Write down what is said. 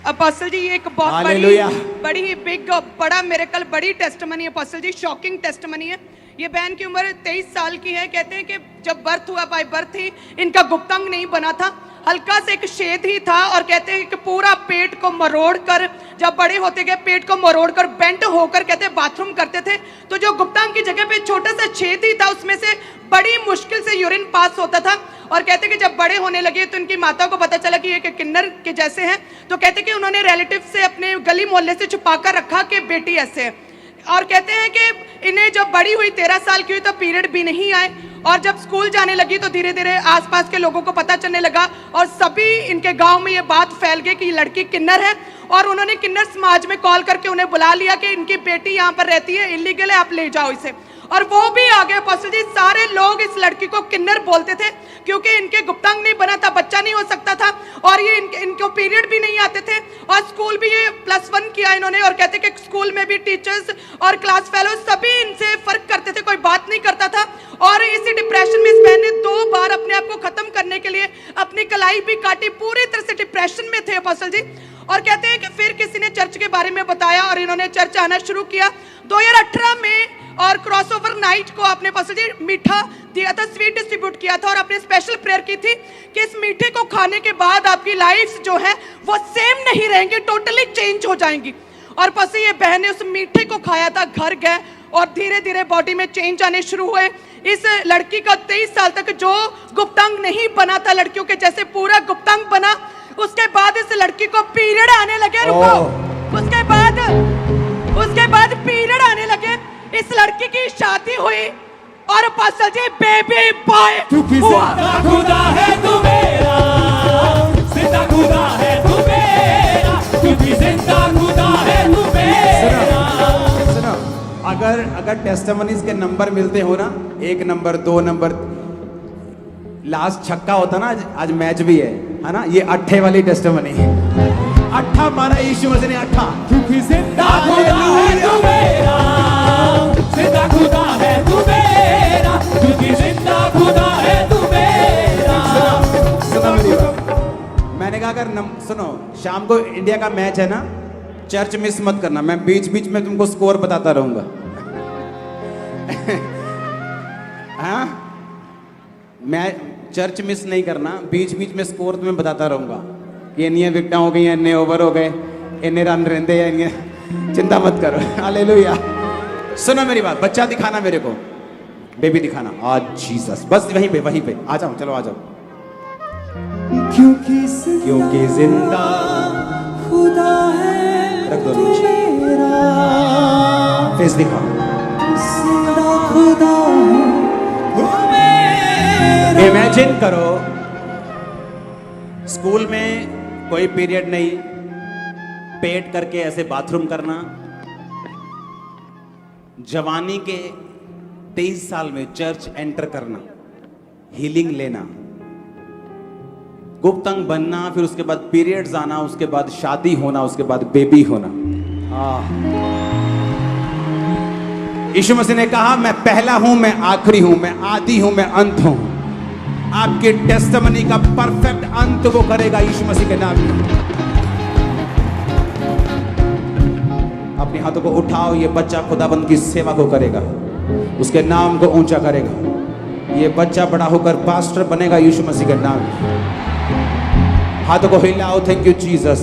Apostle जी ये एक बहुत बड़ी ही बड़ा मिरेकल, बड़ी टेस्टमनी है अपोस्टल जी, शॉकिंग टेस्टमनी है। ये बहन की उम्र 23 साल की है। कहते हैं कि जब बर्थ हुआ, बाय बर्थ ही इनका गुप्तांग नहीं बना था, हल्का से एक छेद ही था। और कहते हैं कि पूरा पेट को मरोड़ कर, जब बड़े होते गए पेट को मरोड़ कर बेंट होकर कहते हैं बाथरूम करते थे, तो जो गुप्तांग की जगह पे छोटा सा छेद ही था, उसमें से बड़ी मुश्किल से यूरिन पास होता था। और कहते कि जब बड़े होने लगे तो इनकी माता को पता चला कि ये किन्नर के जैसे हैं, तो कहते कि उन्होंने रिलेटिव से अपने गली मोहल्ले से छुपा कर रखा कि बेटी ऐसे है। और कहते हैं कि इन्हें जब बड़ी हुई 13 साल की हुई तो पीरियड भी नहीं आए। और जब स्कूल जाने लगी तो धीरे धीरे आसपास के लोगों को पता चलने लगा और सभी इनके गांव में ये बात फैल गई कि ये लड़की किन्नर है। और उन्होंने किन्नर समाज में कॉल करके उन्हें बुला लिया कि इनकी बेटी यहाँ पर रहती है, इलीगल है, आप ले जाओ इसे। और वो भी आ गए अपोस्टल जी। सारे लोग इस लड़की को किन्नर बोलते थे क्योंकि इनके गुप्तांग नहीं बना था, बच्चा नहीं हो सकता था, और ये इनको पीरियड भी नहीं आते थे। और स्कूल भी ये +1 किया इन्होंने। और कहते कि स्कूल में भी टीचर्स और क्लास फेलो सभी इनसे फर्क करते थे, कोई बात नहीं करता था। और इसी डिप्रेशन में इस बहन ने 2 बार अपने आप को खत्म करने के लिए अपनी कलाई भी काटी, पूरी तरह से डिप्रेशन में थे अपोस्टल जी। और कहते हैं कि फिर किसी ने चर्च के बारे में बताया और इन्होंने चर्च आना शुरू किया 2018 में। और क्रॉसओवर नाइट को आपने अपोस्टल जी मीठा दिया था, स्वीट डिस्ट्रीब्यूट किया था, और आपने स्पेशल प्रेयर की थी कि इस मीठे को खाने के बाद आपकी लाइफ जो है वो सेम नहीं रहेंगी, टोटली चेंज हो जाएंगी। और अपोस्टल ये बहन ने उस मीठे को खाया था, घर गए और धीरे धीरे बॉडी में चेंज आने शुरू हुए। इस लड़की का 23 साल तक जो गुप्तांग नहीं बना था, लड़कियों के जैसे पूरा गुप्तांग बना। उसके बाद इस लड़की को पीरियड आने लगे, रुको, उसके बाद पीरियड आने लगे। इस लड़की की शादी हुई और अपोस्टल जी बेबी बॉय हुआ। खुदा है तू मेरा, जिंदा खुदा है तू मेरा, क्योंकि जिंदा खुदा है तू मेरा। सुनो, अगर टेस्टिमनीज के नंबर मिलते हो ना, 1 नंबर 2 नंबर, लास्ट छक्का होता ना, आज मैच भी है ना, ये 8 वाली टेस्टिमनी। 8 माना यीशु मसीह ने 8, क्योंकि जिंदा खुदा है तू मेरा, जिंदा खुदा है तू मेरा, क्योंकि जिंदा खुदा है तू मेरा। सुनो मेरी बात, मैंने कहा अगर सुनो, शाम को इंडिया का मैच है ना, चर्च मिस मत करना, मैं बीच बीच में तुमको स्कोर बताता रहूंगा। हाँ, मैं चर्च मिस नहीं करना, बीच बीच में स्कोर तुम्हें बताता रहूंगा कि इन्नी विकटा हो गई, इन्ने ओवर हो गए, इन्ने रन रहते हैं, चिंता मत करो। हालेलुया। सुनो मेरी बात, बच्चा दिखाना मेरे को, बेबी दिखाना आज, जीसस, बस वहीं पे आ जाओ, चलो आ जाओ। क्योंकि जिंदा खुदा है रख दो मेरा, फेस दिखाओ, जिंदा खुदा है तू मेरा। इमेजिन करो स्कूल में कोई पीरियड नहीं, पेट करके ऐसे बाथरूम करना, जवानी के 23 साल में चर्च एंटर करना, हीलिंग लेना, गुप्तांग बनना, फिर उसके बाद पीरियड्स आना, उसके बाद शादी होना, उसके बाद बेबी होना। यीशु मसीह ने कहा मैं पहला हूं, मैं आखिरी हूं, मैं आदि हूं, मैं अंत हूं। आपके टेस्टिमनी का परफेक्ट अंत वो करेगा यीशु मसीह के नाम में। अपने हाथों को उठाओ, ये बच्चा खुदाबंद की सेवा को करेगा, उसके नाम को ऊंचा करेगा। ये बच्चा बड़ा होकर पास्टर बनेगा यीशु मसीह के नाम में। हाथों को हिलाओ, थैंक यू जीसस।